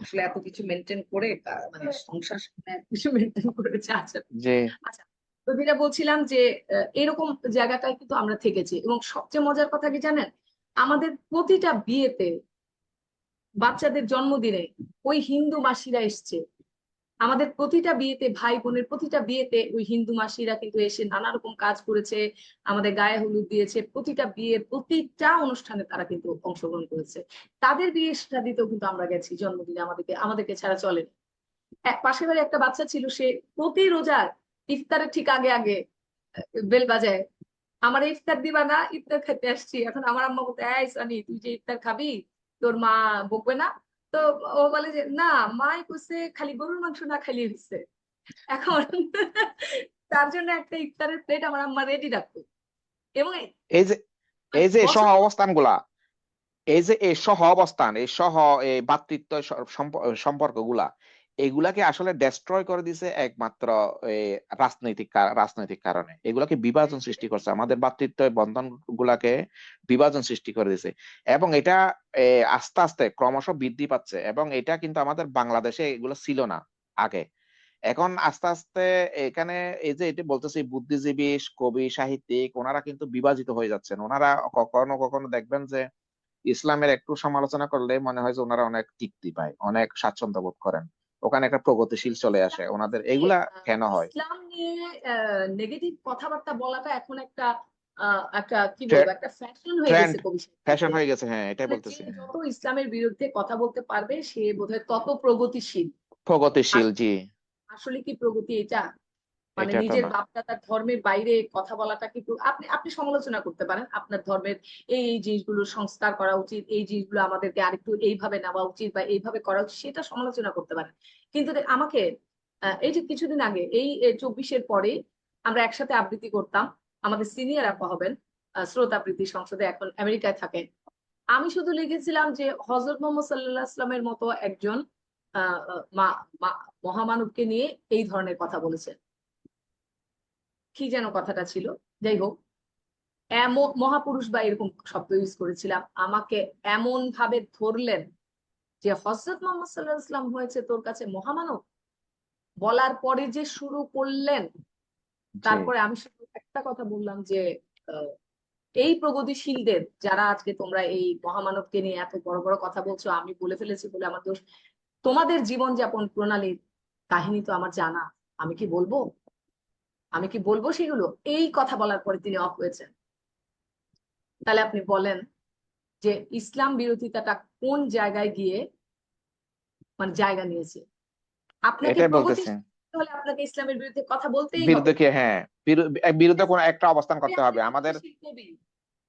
আসলে এত কিছু মেনটেন করে মানে সংসার সামনে এত কিছু মেনটেন করেছে। আচ্ছা যে আচ্ছা, তো যেটা বলছিলাম যে এরকম জায়গাটায় কিন্তু আমরা থেকেছি, এবং সবচেয়ে মজার কথা কি জানেন, আমাদের প্রতিটা বিয়েতে, বাচ্চাদের জন্মদিনে ওই হিন্দু মাসিরা এসছে। আমাদের প্রতিটা বিয়েতে, ভাই বোনের প্রতিটা বিয়েতে ওই হিন্দু মাসিরা কিন্তু এসে নানা রকম কাজ করেছে, আমাদের গায়ে হলুদ দিয়েছে, প্রতিটা বিয়ের প্রতিটা অনুষ্ঠানে তারা কিন্তু অংশগ্রহণ করেছে। তাদের বিয়ে শাদিতেও কিন্তু আমরা গেছি, জন্মদিনে আমাদেরকে আমাদেরকে ছাড়া চলেনি। এক পাশের বাড়ি একটা বাচ্চা ছিল, সে প্রতি রোজার ইফতারের ঠিক আগে আগে বেল বাজায়, আমার ইফতার দিবা না, ইফতার খেতে আসছি। এখন আমার আম্মা বলতে, এই সানি তুই যে ইফতার খাবি, তোর মা বকবে না? তো ও বলে যে না, মাই কইছে খালি গরুর মাংস না খাইলে হচ্ছে। এখন তার জন্য একটা ইফতারের প্লেট আমার আম্মা রেডি রাখতো। এবং এই যে মানে এই যে সহ বছর অবস্থান গুলা, এই যে এই সহ অবস্থান, এই সহ এই ভ্রাতৃত্ব সম্পর্ক গুলা, এগুলাকে আসলে ডেস্ট্রয় করে দিছে একমাত্র এই রাজনৈতিক কারণে। এগুলাকে বিভাজন সৃষ্টি করছে, আমাদের ভ্রাতৃত্ব বন্ধন গুলাকে বিভাজন সৃষ্টি করে দিছে। এবং এটা আস্তে আস্তে ক্রমশ বৃদ্ধি পাচ্ছে, এবং এটা কিন্তু আমাদের বাংলাদেশে এগুলো ছিল না আগে। এখন আস্তে আস্তে এখানে এই যে এটি বলতেছি, বুদ্ধিজীবী, কবি, সাহিত্যিক, ওনারা কিন্তু বিভাজিত হয়ে যাচ্ছেন। ওনারা কখনো কখনো দেখবেন যে ইসলামের একটু সমালোচনা করলে মনে হয় যে ওনারা অনেক তৃপ্তি পায়, অনেক স্বাচ্ছন্দ্য বোধ করেন, ওখানে একটা প্রগতিশীল চলে আসে ইসলাম ওনাদের। হচ্ছে এগুলা কেন হয়? ইসলাম নিয়ে নেগেটিভ কথাবার্তা বলাটা এখন একটা একটা কি বলবো, একটা ফ্যাশন হয়ে ট্রেন্ড, গেছে কবি ফ্যাশন সাহিত্যে। হয়ে গেছে, হ্যাঁ এটাই মানে যে বলতেছি, হ্যাঁ। যত ইসলামের বিরুদ্ধে কথা বলতে পারবে সে বোধহয় তত প্রগতিশীল। প্রগতিশীল, আসলে জি। আসলে কি প্রগতি এটা? মানে এটা তো নিজের না। বাপদাদার ধর্মের বাইরে কথা বলাটা কি আপনি আপনি সমালোচনা করতে পারেন আপনার ধর্মের, এই জিনিসগুলো সংস্কার করা উচিত, এই জিনিসগুলো আমাদেরকে আরেকটু এইভাবে নেওয়া উচিত বা এইভাবে করা উচিত, সেটা সমালোচনা করতে পারেন। কিন্তু আমাকে এই যে কিছুদিন আগে এই 24-এর পরে আমরা একসাথে আবৃত্তি করতাম, আমাদের সিনিয়র আপা হবেন, শ্রোত আবৃত্তি সংসদে, এখন আমেরিকায় থাকেন। আমি শুধু লিখেছিলাম যে হজরত মোহাম্মদ সাল্লাল্লাহু আলাইহি ওয়াসাল্লামের মতো একজন আহ আহ, মা- মা- মহামানবকে নিয়ে এই ধরনের কথা বলেছেন। কি যেন কথাটা ছিল, যাই হোক, এমন মহাপুরুষ বা এরকম শব্দ ইউজ করেছিলাম। আমাকে এমন ভাবে ধরলেন যে হজরত মোহাম্মদ সাল্লাহ ইসলাম হয়েছে তোর কাছে মহামানব, বলার পরে যে শুরু করলেন। জি। তারপরে আমি শুধু একটা কথা বললাম যে আহ, এই প্রগতিশীলদের, যারা আজকে তোমরা এই মহামানবকে নিয়ে এত বড় বড় কথা বলছো, আমি বলে ফেলেছি বলে আমার দোষ, তোমাদের জীবনযাপন প্রণালীর কাহিনী তো আমার জানা। আমি কি বলবো, আমি কি বলবো সেগুলো? এই কথা বলার পরে তিনি অফ হয়েছেন। তাহলে আপনি বলেন যে ইসলাম বিরোধিতাটা কোন জায়গায় গিয়ে মানে জায়গা নিয়েছে? আপনাকে এটাই বলতেছি, প্রগতিশীল হলে আপনাকে ইসলামের বিরুদ্ধে কথা বলতেই হবে। বিরুদ্ধে কি, হ্যাঁ, বিরুদ্ধে কোন একটা অবস্থান আপনি করতে হবে একজন আমাদের। প্রগতিশীল কবি,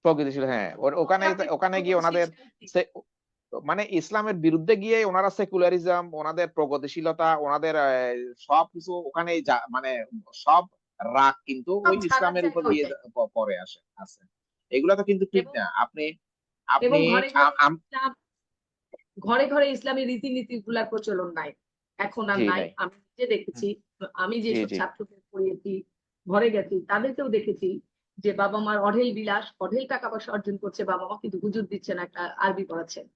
প্রগতিশীল, হ্যাঁ, তবে ওখানে, আপনি ওখানে গিয়ে প্রগতিশীল ওনাদের সাহিত্যিক। মানে ইসলামের বিরুদ্ধে গিয়ে ওনারা সেকুলারিজম, ওনাদের প্রগতিশীলতা, ওনাদের সবকিছু ওখানে মানে সব রাগ কিন্তু সব ওই ছাড়ার ইসলামের উপর জায়গা দিয়ে ওইটাই। পরে আসে আছে। এগুলা তো কিন্তু ঠিক এবং না। আপনি আপনি এবং ঘরে ঘরে আ- আম- ইসলাম, ঘরে ঘরে ইসলামী রীতিনীতি গুলার প্রচলন নাই, এখন আর জি নাই। নাই। আমি নিজে হুম, দেখেছি, আমি জি যেসব জি। ছাত্রদের পড়িয়েছি, ঘরে গেছি, তাদেরকেও দেখেছি যে বাবা মার অঢেল বিলাস, অঢেল টাকা পয়সা অর্জন করছে, বাবা মা কিন্তু হুজুর দিচ্ছেন, একটা আরবি পড়াচ্ছেন, আর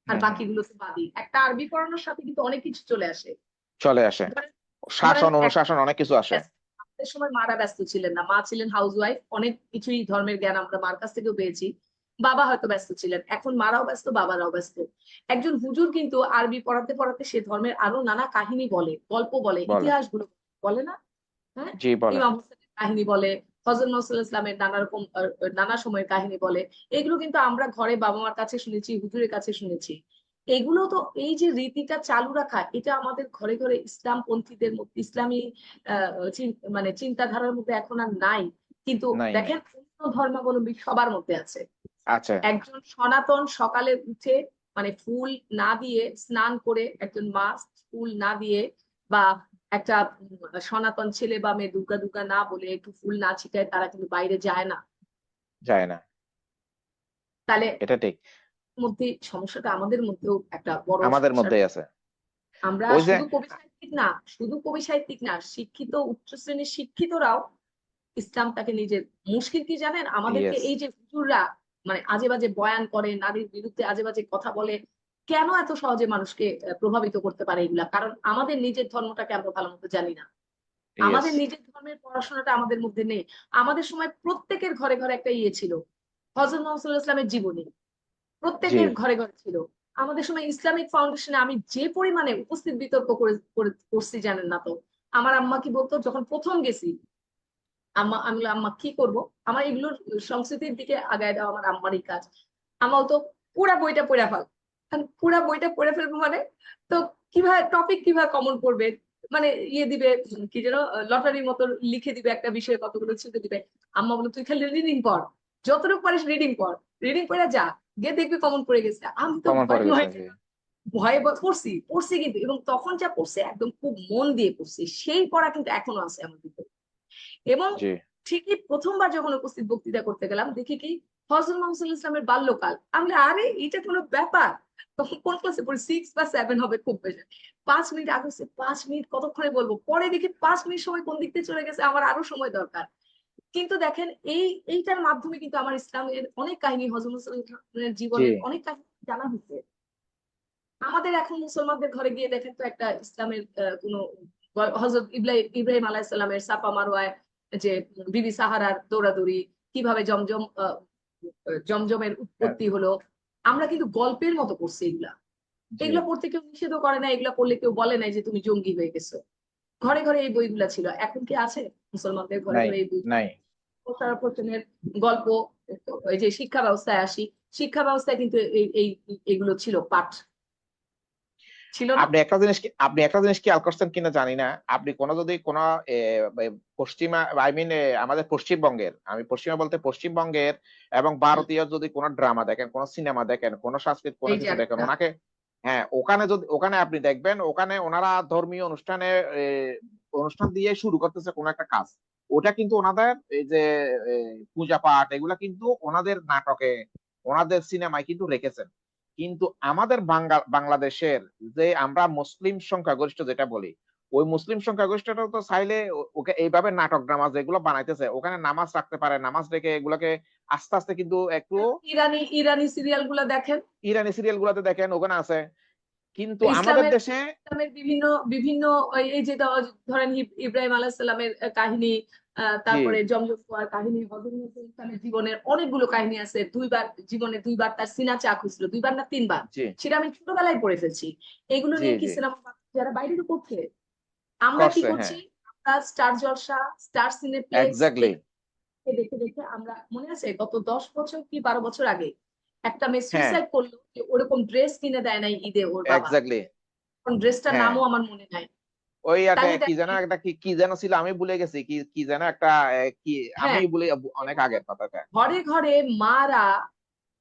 হ্যাঁ হ্যাঁ, বাকিগুলো তো বাদই। একটা আরবি পড়ানোর সাথে কিন্তু অনেক কিছু চলে আসে। চলে আসে, ধরেন ধরেন শাসন অনুশাসন অনেক কিছু আসে। আমাদের সময় মারা ব্যস্ত ছিলেন না, মা ছিলেন হাউস ওয়াইফ, অনেক কিছুই ধর্মের জ্ঞান আমরা মার কাছ থেকেও পেয়েছি। বাবা হয়তো ব্যস্ত ছিলেন, এখন মারাও ব্যস্ত, বাবারাও ব্যস্ত। একজন হুজুর কিন্তু আরবি পড়াতে পড়াতে সে ধর্মের আরো নানা কাহিনী বলে, গল্প বলে, বলে, ইতিহাস গুলো বলে না? হ্যাঁ, জি বলে। ইমাম হোসেনের কাহিনী বলে, হযরত মুহাম্মদ সাল্লাল্লাহু আলাইহি ইসলামের নানা রকম নানা সময়ের কাহিনী বলে। এগুলো কিন্তু আমরা ঘরে বাবা মার কাছে শুনেছি, হুজুরের কাছে শুনেছি। এগুলো তো, এই যে রীতিটা চালু রাখা, এটা আমাদের ঘরে ঘরে ইসলাম পন্থীদের মধ্যে, ইসলামী মানে চিন্তাধারার মধ্যে এখন আর নাই। কিন্তু নাই নাই। দেখেন অন্য ধর্মাবলম্বী সবার মধ্যে আছে। আচ্ছা। একজন সনাতন সকালে উঠে মানে ফুল না দিয়ে স্নান করে, একজন মা ফুল না দিয়ে বা একটা সনাতন ছেলে বা মেয়ে দুর্গা দুর্গা না বলে একটু ফুল না ছিটায় তারা কিন্তু বাইরে যায় না। যায় না, তাহলে এটা ঠিক। মধ্যে সমস্যাটা আমাদের মধ্যেও একটা বড় আমাদের সমস্যার। মধ্যেই আছে। আমরা ওই যে শুধু কবি সাহিত্যিক না, শুধু কবি সাহিত্যিক না, শিক্ষিত উচ্চ শ্রেণীর শিক্ষিতরাও ইসলামটাকে নিজের, মুশকিল কি জানেন, আমাদেরকে ইয়েস। এই যে হুজুররা মানে আজে বাজে বয়ান করে, নারীর বিরুদ্ধে আজে বাজে কথা বলে, কেন এত সহজে মানুষকে প্রভাবিত করতে পারে এগুলা? কারণ আমাদের নিজের ধর্মটাকে আমরা ভালো মতো জানি না, ইয়েস। আমাদের নিজের ধর্মের পড়াশোনাটা আমাদের মধ্যে নেই। আমাদের সময় প্রত্যেকের ঘরে ঘরে একটা ইয়ে ছিল, হযরত মুহাম্মদ সাল্লাল্লাহু আলাইহি ওয়াসাল্লামের জীবনী জি প্রত্যেকের ঘরে ঘরে ছিল। আমাদের সময় ইসলামিক ফাউন্ডেশনে আমি যে পরিমাণে উপস্থিত বিতর্ক করছি জানেন না তো। আমার আম্মা কি বলতো যখন প্রথম গেছি, আমি বললাম, আম্মা কি করব, আমার এগুলোর সংস্কৃতির দিকে আগায় দেওয়া আমার আম্মারই কাজ। আম্মা তো পুরা বইটা পড়ে ফেল, পুরা বইটা পড়ে ফেলবো মানে, তো কিভাবে টপিক কিভাবে কমন করবে, মানে ইয়ে দিবে, কি যেন লটারির মতো লিখে দিবে একটা বিষয়ে কতগুলো ছুটে দিবে। আম্মা বলে তুই খালি রিডিং পড়, যতটুকু পারিস রিডিং পড়, রিডিং পড়ে যা, গিয়ে দেখবি কমন পড়ে গেছে। আমি তো কমন পড়ে গেছে। জি ভয়ে পড়ছি পড়ছি কিন্তু, এবং তখন যা পড়ছে একদম খুব মন দিয়ে পড়ছি, সেই পড়া কিন্তু এখনো আছে আমার ভিতরে। এবং জি ঠিকই প্রথমবার যখন উপস্থিত বক্তৃতা করতে গেলাম দেখি কি হযরত মুহাম্মদ সাল্লাল্লাহু আলাইহি ওয়াসাল্লামের বাল্যকাল। আমি বলি, আরে এটা কোনো ব্যাপার? তখন কোন ক্লাসে পড়ি, 6 বা 7 হবে খুব বেশি। 5 মিনিট আগে হচ্ছে, 5 মিনিট কতক্ষণে বলবো, পরে দেখি 5 মিনিট সময় কোন দিক দিয়ে চলে গেছে, আমার আরো সময় দরকার। কিন্তু দেখেন এইটার মাধ্যমে কিন্তু আমার ইসলামের অনেক কাহিনী, হযরত মুহাম্মদ সাল্লাল্লাহু আলাইহি ওয়াসাল্লামের জি জীবনের অনেক কাহিনী জানা হয়েছে। আমাদের এখন মুসলমানদের ঘরে গিয়ে দেখেন তো একটা ইসলামের কোনো হযরত ইব্রাহিম আলাইহিস সালামের সাফা মারওয়ায় যে বিবি সাহারার দৌড়াদৌড়ি, কিভাবে জমজমের হ্যাঁ, উৎপত্তি হলো, আমরা কিন্তু গল্পের মতো করছি এগুলা। জি এগুলা পড়তে কেউ নিষেধও করে না, এগুলা পড়লে কেউ বলে নাই যে তুমি জঙ্গি হয়ে গেছো। ঘরে ঘরে এই বইগুলা ছিল, এখন কি আছে মুসলমানদের ঘরে নাই ঘরে এই বই? নাই। প্রচার প্রচারের গল্প, এই যে শিক্ষা ব্যবস্থায় আসি, শিক্ষা ব্যবস্থায় কিন্তু এইগুলো ছিল, পাঠ ছিল না। আপনি একটা জিনিস খেয়াল করছেন কিনা জানি না, আপনি যদি কোনো এ, এ, পশ্চিমা আই মিন আমাদের পশ্চিমবঙ্গের, আমি পশ্চিমা বলতে পশ্চিমবঙ্গের এবং হুম, ভারতীয় যদি কোনো ড্রামা দেখেন, কোনো সিনেমা দেখেন, কোনো সংস্কৃত কোনো এই যে কিছু দেখেন, একটা ওনাকে হ্যাঁ ওখানে আপনি দেখবেন, ওখানে ওনারা ধর্মীয় অনুষ্ঠানে এ, অনুষ্ঠান দিয়ে শুরু করতেছে কোন একটা কাজ। ওটা কিন্তু ওনাদের এই যে এ, পূজা পাঠ এগুলা কিন্তু ওনাদের নাটকে, ওনাদের সিনেমায় কিন্তু রেখেছেন। কিন্তু আমাদের বাংলাদেশের যে আমরা মুসলিম সংখ্যাগরিষ্ঠ যেটা বলি, ওই মুসলিম সংখ্যাগরিষ্ঠটা তো চাইলে ওকে এইভাবে নাটক ড্রামা যেগুলো বানাইতেছে, ওখানে নামাজ রাখতে পারে, নামাজ রেখে এগুলোকে আস্তে আস্তে কিন্তু একটু ইরানি ইরানি সিরিয়াল গুলা দেখেন, ইরানি সিরিয়াল গুলাতে দেখেন ওখানে আছে, কিন্তু আমাদের ইসলামের দেশে ইসলামের বিভিন্ন বিভিন্ন এই যে ধরেন ইব্রাহিম আলাইহিস সালামের কাহিনী, জি তারপরে জমজম কুয়ার কাহিনী, হযরত মুসা ইসলামের জীবনের অনেকগুলো কাহিনী আছে। জীবনে দুইবার তার সিনা চাক হয়েছিল, 2বার না 3বার, জি সেটা আমি ছোটবেলায় পড়ে ফেলছি। এগুলো জি নিয়ে কি জি সিনেমা যারা বাইরে তো করছে, আমরা কি করছে করছি, হ্যাঁ আমরা স্টার জলসা, স্টার সিনেপ্লেক্স এক্স্যাক্টলি দেখে দেখে আমরা, মনে আছে গত 10 বছর কি 12 বছর আগে একটা মেয়ে হ্যাঁ সুইসাইড করলো, যে ওরকম ড্রেস কিনে দেয় নাই ঈদে ওর বাবা, এক্স্যাক্টলি কোন ড্রেসটার হ্যাঁ। নামও আমার মনে নাই। ওই একটা তাইলে কি যেন দেখেন, একটা কি কি যেন ছিল আমি ভুলে গেছি, কি কি যেন একটা কি আমি হ্যাঁ, ভুলে অনেক এবং আগের কথাটা। ঘরে ঘরে মারা,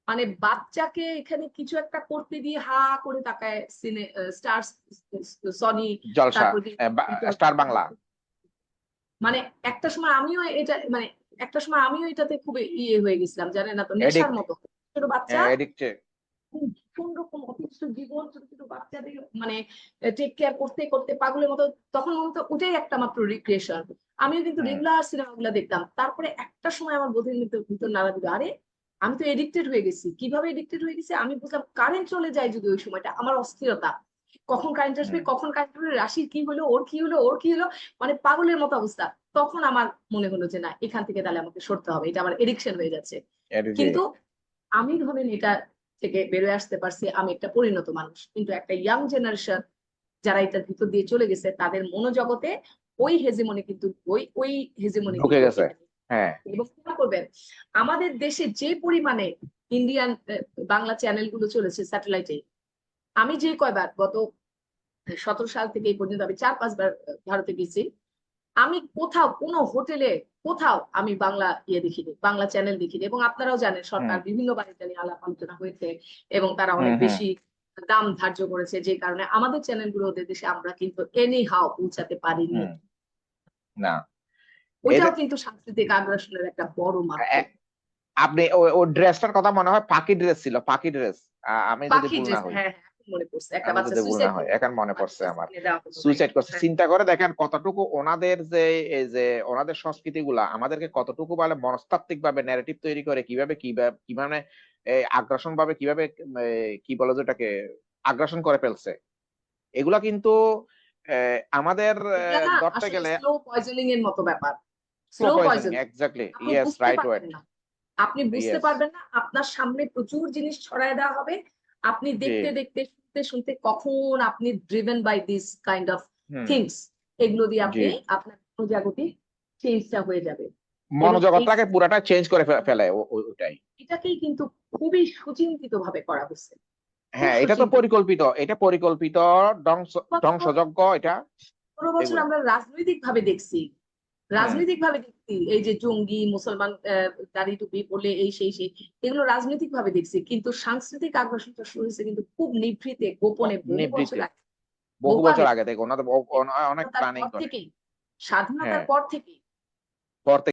মানে বাচ্চাকে এখানে কিছু একটা করতে দিয়ে হা করে তাকায় সিনে স্টার, সনি, জলসা, তারপর স্টার বাংলা। মানে একটা সময় আমিও এটা মানে একটা সময় আমিও এটাতে খুব ইয়ে হয়ে গেছিলাম জানেন না তো, নেশার এডিক্ট, মতো। ছোট বাচ্চা, এডিক্টেড। কোন রকম অতিষ্ঠ জীবন, ছোট ছোট বাচ্চাদের মানে টেক কেয়ার করতে করতে পাগলের মতো। তখন মনে হতো ওটাই একটা মাত্র রিক্রিয়েশন। আমিও কিন্তু হুম রেগুলার সিনেমাগুলো দেখতাম, তারপরে একটা সময় আমার বোধের ভিতর নাড়া দিল, আরে আমি তো এডিক্টেড হয়ে গেছি। কিভাবে এডিক্টেড হয়ে গেছি আমি বুঝলাম, কারেন্ট চলে যায় যদি ওই সময়টা, আমার অস্থিরতা, কখন কারেন্ট আসবে, হুম কখন কারেন্ট আসবে, রাশির কি হলো, ওর কি হলো, ওর কি হলো, মানে পাগলের মতো অবস্থা। তখন আমার মনে হলো যে না, এখান থেকে তাহলে আমাকে সরতে হবে, এটা আমার এডিকশন হয়ে যাচ্ছে। জি কিন্তু আমি ধরেন এটা থেকে বেরোয় আসতে পারছি, আমি একটা পরিণত মানুষ। কিন্তু একটা ইয়াং জেনারেশন যারা এটার ভিতর দিয়ে চলে গেছে, তাদের মনোজগতে ওই হেজেমনি কিন্তু ওই হেজেমনি ঢুকে কিন্তু গেছে। হ্যাঁ এবং খেয়াল করবেন, আমাদের দেশে যে পরিমাণে ইন্ডিয়ান বাংলা চ্যানেল গুলো চলেছে স্যাটেলাইটে, আমি যে কয়বার গত 17 সাল থেকে এই পর্যন্ত আমি 4-5 বার ভারতে গেছি, আমি কোথাও কোনো হোটেলে কোথাও আমি বাংলা ইয়ে দেখিনি, বাংলা চ্যানেল দেখিনি। এবং আপনারাও জানেন হুম সরকার বিভিন্ন বাড়িতে নিয়ে আলাপ আলোচনা হয়েছে, এবং তারা হুম অনেক হুম বেশি দাম ধার্য করেছে, যে কারণে আমাদের চ্যানেলগুলো ওদের দেশে আমরা কিন্তু এনি হাও পৌঁছাতে পারিনি। হুম না এই যে ওইটাও কিন্তু সাংস্কৃতিক আগ্রাসনের একটা বড় মাধ্যম। এ- আপনি ও ড্রেসটার কথা মনে হয় পাখি ড্রেস ছিল, পাখি ড্রেস, আমি যদি পাখি ভুল না ড্রেস, হই, হ্যাঁ হ্যাঁ, এখন মনে পড়ছে একটা আমি বাচ্চা যদি ভুল না সুইসাইড হয় করলো, এখন মনে পাখি পড়ছে ড্রেস আমার, কিনে দেওয়া হলো তাই। সুইসাইড করছে। হ্যাঁ, চিন্তা করে দেখেন কতটুকু ওনাদের যে এই যে ওনাদের সংস্কৃতি গুলা আমাদেরকে কতটুকু বলে মনস্তাত্ত্বিক ভাবে ন্যারেটিভ তৈরি করে, কিভাবে কিভাবে কিভাবে আগ্রাসন ভাবে কিভাবে কি বলে যেটাকে আগ্রাসন করে ফেলছে। এগুলা কিন্তু আমাদের এগুলা না ধরতে আসলে গেলে স্লো পয়জনিং এর মতো ব্যাপার। Slow slow poisoning, poison exactly, আপনি ইয়েস, বুঝতে রাইট ওয়ার্ড, পারবেন না। আপনি বুঝতে ইয়েস, পারবেন না, আপনার সামনে প্রচুর জিনিস ছড়ায় দেওয়া হবে, আপনি জি, দেখতে দেখতে শুনতে শুনতে কখন আপনি driven by this kind of hmm, things, এগুলো দিয়ে জি, আপনি আপনার মনোজাগতিক চেঞ্জটা হয়ে যাবে। এবং এই মনোজগৎটাকে পুরাটা চেঞ্জ করে ফেলে ওটাই। এটাকেই কিন্তু খুবই সুচিন্তিত ভাবে করা হচ্ছে, খুব হ্যাঁ, এটা তো সুচিন্তিত। পরিকল্পিত, এটা পরিকল্পিত ধ্বংসযজ্ঞ এটা, 15 বছর এগুলা। আমরা রাজনৈতিক ভাবে দেখছি, হুম, রাজনৈতিক ভাবে দেখছি এই যে জঙ্গি মুসলমান দাড়ি টুপি বলে এই সেই এগুলো রাজনৈতিক ভাবে দেখছি, কিন্তু সাংস্কৃতিক আগ্রাসনটা শুরু হয়েছে কিন্তু খুব নিভৃতে গোপনে বহু বছর নিভৃতে, আগে, বহু বহু বছর আগে আগে থেকে ওনাদের অনেক স্বাধীনতার প্ল্যানিং পর করে। থেকেই, স্বাধীনতার হ্যাঁ, পর থেকেই পর